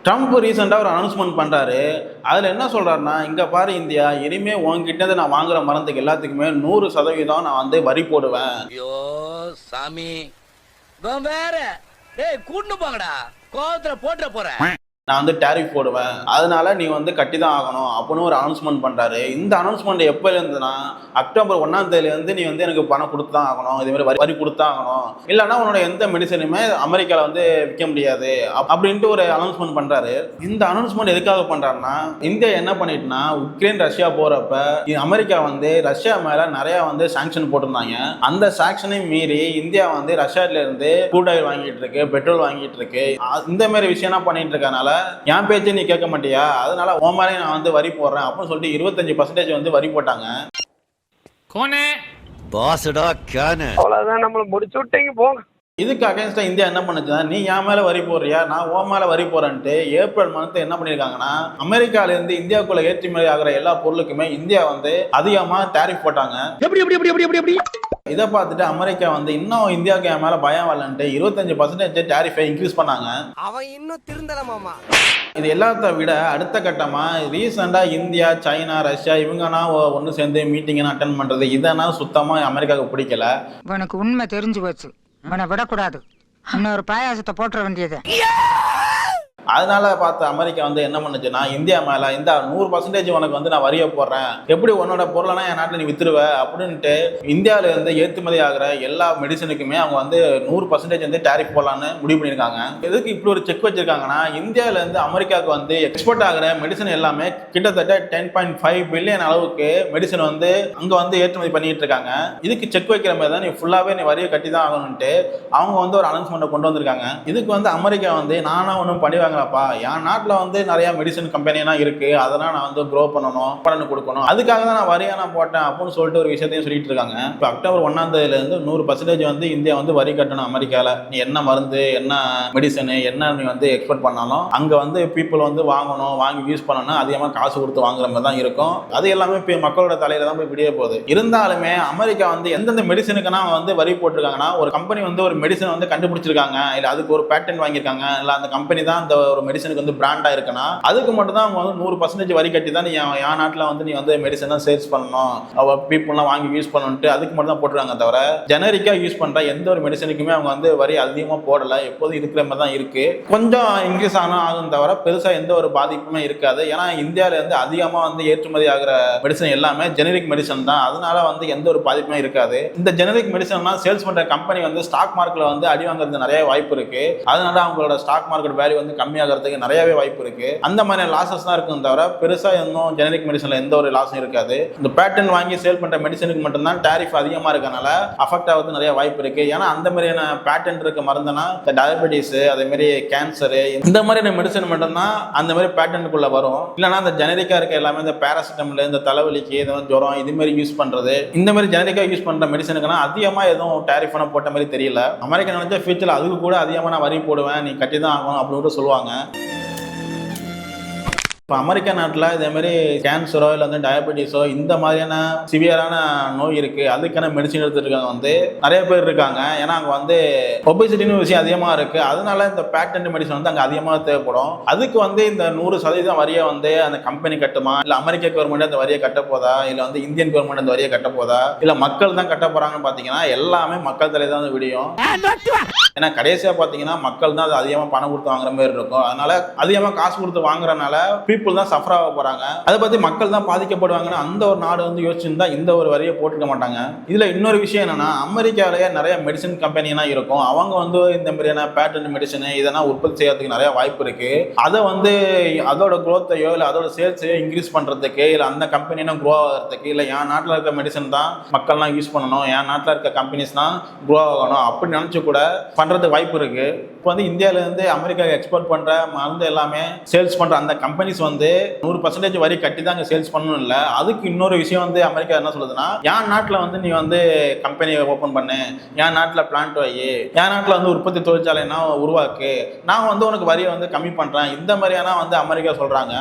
Trump ரீசெண்டாக ஒரு announcement பண்ணுறாரு. அதில் என்ன சொல்கிறாருன்னா, இங்கே பாரு இந்தியா, இனிமேல் உங்ககிட்ட நான் வாங்குற மருந்துக்கு எல்லாத்துக்குமே 100% நான் வந்து வரி போடுவேன். ஐயோ சாமி, வேற டேய் கூட்டு போங்கடா, கோவத்துல போட்டுற போறேன். நான் வந்து டேரிஃப் போடுவேன், அதனால நீ வந்து கட்டி தான் ஆகணும் அப்படின்னு ஒரு அனௌன்ஸ்மெண்ட் பண்ணுறாரு. இந்த அனௌன்ஸ்மெண்ட் எப்போலேருந்துன்னா, அக்டோபர் 1 நீ வந்து எனக்கு பணம் கொடுத்து தான் ஆகணும், இதேமாதிரி வரி கொடுத்து தான் ஆகணும், இல்லைன்னா உன்னோட எந்த மெடிசனுமே அமெரிக்காவில் வந்து விற்க முடியாது அப்படின்ட்டு ஒரு அனௌன்ஸ்மெண்ட் பண்ணுறாரு. இந்த அனௌன்ஸ்மெண்ட் எதுக்காக பண்ணுறாருன்னா, இந்தியா என்ன பண்ணிட்டுனா, உக்ரைன் ரஷ்யா போகிறப்ப அமெரிக்கா வந்து ரஷ்யா மேலே நிறையா வந்து சாங்ஷன் போட்டிருந்தாங்க. அந்த சாங்ஷனை மீறி இந்தியா வந்து ரஷ்யாவிலேருந்து க்ரூட் ஆயில் வாங்கிட்டு இருக்கு, பெட்ரோல் வாங்கிட்டு இருக்கு. இந்த மாதிரி விஷயம்லாம் பண்ணிட்டு இருக்கனால என் பேச்சு நீ கேட்க மாட்டியா, அதனால உன் மேலே நான் வந்து வரி போடுறேன் அப்படின்னு சொல்லிட்டு 25% வந்து வரி போட்டாங்க. கோனே பாஸ்டா கேனே அவ்வளவுதான், நம்மள முடிச்சு விட்டீங்க போங்க. இதுக்கு அகைன்ஸ்டா இந்தியா என்ன பண்ணுச்சுன்னா, நீ என் மேல வரி போடுறியா, நான் உன் மேல வரி போறேன்ட்டு ஏப்ரல் மந்த் என்ன பண்ணிருக்காங்கன்னா, அமெரிக்கால இருந்து இந்தியாவுக்குள்ள ஏற்றுமதி ஆகிற எல்லா பொருளுக்குமே இந்தியா வந்து அதிகமா டேரிஃப் போட்டாங்க. எப்படி இதை பார்த்துட்டு அமெரிக்கா வந்து இன்னும் இந்தியாவுக்கு என் மேல பயம் வரலன்ட்டு 25% டேரிஃபை இன்க்ரீஸ் பண்ணாங்க. அவன் இன்னும் திருந்தலமாமா. இது எல்லாத்த விட அடுத்த கட்டமா ரீசெண்டா இந்தியா, சைனா, ரஷ்யா இவங்கன்னா ஒன்று சேர்ந்து மீட்டிங் அட்டன் பண்றது, இதெல்லாம் சுத்தமா அமெரிக்காவுக்கு பிடிக்கல. உனக்கு உண்மை தெரிஞ்சு போச்சு, உன்னை விடக்கூடாது, இன்னொரு பாயாசத்தை போட்டுற வேண்டியது. அதனால பார்த்து அமெரிக்கா வந்து என்ன பண்ணுச்சுன்னா, இந்தியா மேல இந்த 100% உனக்கு வந்து நான் வரிய போடுறேன், எப்படி உன்னோட பொருளெல்லாம் என் நாட்டில் நீ வித்துருவ அப்படின்ட்டு இந்தியாவில இருந்து ஏற்றுமதி ஆகிற எல்லா மெடிசனுக்குமே அவங்க வந்து 100% வந்து டேரிஃப் போடலான்னு முடிவு பண்ணியிருக்காங்க. எதுக்கு இப்படி ஒரு செக் வச்சிருக்காங்கன்னா, இந்தியாவில இருந்து அமெரிக்காவுக்கு வந்து எக்ஸ்போர்ட் ஆகிற மெடிசன் எல்லாமே கிட்டத்தட்ட 10.5 பில்லியன் அளவுக்கு மெடிசன் வந்து அங்க வந்து ஏற்றுமதி பண்ணிட்டு இருக்காங்க. இதுக்கு செக் வைக்கிற மாதிரி தான் நீ ஃபுல்லாவே நீ வரியை கட்டி தான் ஆகணும்ட்டு அவங்க வந்து ஒரு அனௌன்ஸ்மெண்ட் கொண்டு வந்திருக்காங்க. இதுக்கு வந்து அமெரிக்கா வந்து நானா ஒன்றும் பண்ணுவாங்க, என் நாட்டில் வந்து நிறைய மெடிசன் கம்பெனிலாம் இருக்கு, அதெல்லாம் நான் வந்து க்ரோ பண்ணணும், பலன் கொடுக்கணும், அதுக்காக தான் நான் வரியா நான் போட்டேன் அப்படின்னு சொல்லிட்டு ஒரு விஷயத்தையும் சொல்லிட்டு இருக்காங்க. இப்போ அக்டோபர் 1 100% வந்து இந்தியா வந்து வரி கட்டணும் அமெரிக்காவில். நீ என்ன மருந்து, என்ன மெடிசனு, என்ன நீ வந்து எக்ஸ்போர்ட் பண்ணாலும் அங்கே வந்து பீப்புள் வந்து வாங்கணும், வாங்கி யூஸ் பண்ணணும், அதிகமாக காசு கொடுத்து வாங்குற மாதிரி தான் இருக்கும். அது எல்லாமே இப்போ மக்களோட தலையில தான் போய் விடிய போகுது. இருந்தாலுமே அமெரிக்கா வந்து எந்தெந்த மெடிசனுக்குன்னா வந்து வரி போட்டிருக்காங்கன்னா, ஒரு கம்பெனி வந்து ஒரு மெடிசன் வந்து கண்டுபிடிச்சிருக்காங்க, இல்லை அதுக்கு ஒரு பேட்டன்ட் வாங்கியிருக்காங்க, இல்லை அந்த கம்பெனி தான் அந்த ஒரு மெடிசனுக்கு வந்து பிராண்டா இருக்குன்னா அதுக்கு மட்டும் தான் அவங்க வந்து 100% வரி கட்டி தான் நீ என் நாட்டில் வந்து நீ வந்து மெடிசனை சேல்ஸ் பண்ணணும், பீப்புள்லாம் வாங்கி யூஸ் பண்ணணும்ட்டு அதுக்கு மட்டும் தான் போட்டுருக்காங்க. தவிர ஜெனரிக்கா யூஸ் பண்ற எந்த ஒரு மெடிசனுக்குமே அவங்க வந்து வரி அதிகமாக போடலை. எப்போதும் இருக்கிற மாதிரி தான் இருக்கு. கொஞ்சம் இன்க்ரீஸ் ஆகும் தவிர பெருசா எந்த ஒரு பாதிப்புமே இருக்காது. ஏன்னா இந்தியாவில இருந்து அதிகமாக வந்து ஏற்றுமதி ஆகிற மெடிசன் எல்லாமே ஜெனரிக் மெடிசன் தான். அதனால வந்து எந்த ஒரு பாதிப்புமே இருக்காது. இந்த ஜெனரிக் மெடிசன்லாம் சேல்ஸ் பண்ற கம்பெனி வந்து ஸ்டாக் மார்க்கெட்ல வந்து அடி வாங்குறது நிறைய வாய்ப்பு இருக்கு. அதனால அவங்களோட ஸ்டாக் மார்க்கெட் வேல்யூ வந்து கம்மியாகிறதுக்கு நிறையவே வாய்ப்பு இருக்கு. அந்த மாதிரி லாசஸ் தான் இருக்கும் தவிர பெருசா இன்னும் ஜெனரிக் மெடிசன்ல எந்த ஒரு லாஸும் இருக்காது. இந்த பேட்டன் வாங்கி சேல் பண்ற மெடிசனுக்கு மட்டும் தான் டாரிஃப் அதிகமா இருக்கனால அஃபெக்ட் ஆகுது நிறைய வாய்ப்பு இருக்கு. ஏன்னா அந்த மாதிரியான பேட்டன் இருக்க மருந்துனா டயபெட்டிஸ், அதே மாதிரி கேன்சர், இந்த மாதிரியான மெடிசன் மட்டும் தான் அந்த மாதிரி பேட்டனுக்குள்ள வரும். இல்லைன்னா அந்த ஜெனரிக்கா இருக்க எல்லாமே இந்த பேராசிட்டமல், இந்த தலைவலிக்கு, இந்த ஜுரம், இது மாதிரி யூஸ் பண்றது, இந்த மாதிரி ஜெனரிக்கா யூஸ் பண்ற மெடிசனுக்குனா அதிகமா எதுவும் டாரிஃப் போட்ட மாதிரி தெரியல. அமெரிக்கா நினைச்சா ஃபியூச்சர்ல அதுக்கு கூட அதிகமா நான் வரி போடுவேன், நீ கட்டி தான் ஆகணும் அப்படின்னு சொல்லுவாங்க. இப்போ அமெரிக்கா நாட்டில் இதேமாரி கேன்சரோ இல்லை வந்து டயபெட்டிஸோ இந்த மாதிரியான சிவியரான நோய் இருக்குது, அதுக்கான மெடிசின் எடுத்துருக்காங்க வந்து நிறைய பேர் இருக்காங்க. ஏன்னா அங்கே வந்து ஒபேசிட்டின்னு விஷயம் அதிகமாக இருக்குது. அதனால இந்த பேட்டன்ட் மெடிசன் வந்து அங்கே அதிகமாக தேவைப்படும். அதுக்கு வந்து இந்த 100% வரியை வந்து அந்த கம்பெனி கட்டுமா, இல்லை அமெரிக்க கவர்மெண்ட் அந்த வரியை கட்ட போதா, இல்லை வந்து இந்தியன் கவர்மெண்ட் அந்த வரியை கட்ட போதா, இல்லை மக்கள் தான் கட்ட போகிறாங்கன்னு பார்த்தீங்கன்னா எல்லாமே மக்கள் தலையை தான் விடியும். ஏன்னா கடைசியாக பார்த்தீங்கன்னா மக்கள் தான் அது அதிகமாக பணம் கொடுத்து வாங்குற மாதிரி இருக்கும். அதனால அதிகமாக காசு கொடுத்து வாங்குறதுனால பீப்புள் தான் சஃபர் ஆக போறாங்க. அதை பத்தி மக்கள் தான் பாதிக்கப்படுவாங்கன்னு அந்த ஒரு நாடு வந்து யோசிச்சிருந்தா இந்த ஒரு வரியை போட்டுக்க மாட்டாங்க. இதுல இன்னொரு விஷயம் என்னன்னா, அமெரிக்காவிலேயே நிறைய மெடிசன் கம்பெனிலாம் இருக்கும். அவங்க வந்து இந்த மாதிரியான பேட்டன்ட் மெடிசன் இதெல்லாம் உற்பத்தி செய்யறதுக்கு நிறைய வாய்ப்பு இருக்கு. அதை வந்து அதோட குரோத்தையோ இல்லை அதோட சேல்ஸையோ இன்க்ரீஸ் பண்றதுக்கு, இல்லை அந்த கம்பெனியும் க்ரோ ஆகிறதுக்கு, இல்லை என் நாட்டில் இருக்க மெடிசன் தான் மக்கள்லாம் யூஸ் பண்ணணும், என் நாட்டில் இருக்க கம்பெனிஸ் தான் க்ரோ ஆகணும் அப்படின்னு நினைச்சு கூட பண்றதுக்கு வாய்ப்பு இருக்கு. இப்போ வந்து இந்தியாவில இருந்து அமெரிக்காவுக்கு எக்ஸ்போர்ட் பண்ற மருந்து எல்லாமே சேல்ஸ் பண்ற அந்த கம்பெனிஸ் வந்து 100% வரி கட்டி தான் அங்கே சேல்ஸ் பண்ணணும். இல்லை அதுக்கு இன்னொரு விஷயம் வந்து அமெரிக்கா என்ன சொல்லுதுன்னா, என் நாட்டில் வந்து நீ வந்து கம்பெனியை ஓப்பன் பண்ணு, என் நாட்டில் பிளான்ட் வை, என் நாட்டில் வந்து உற்பத்தி தொழிற்சாலைனா உருவாக்கு, நான் வந்து உனக்கு வரியை வந்து கம்மி பண்ணுறேன், இந்த மாதிரியான வந்து அமெரிக்கா சொல்கிறாங்க.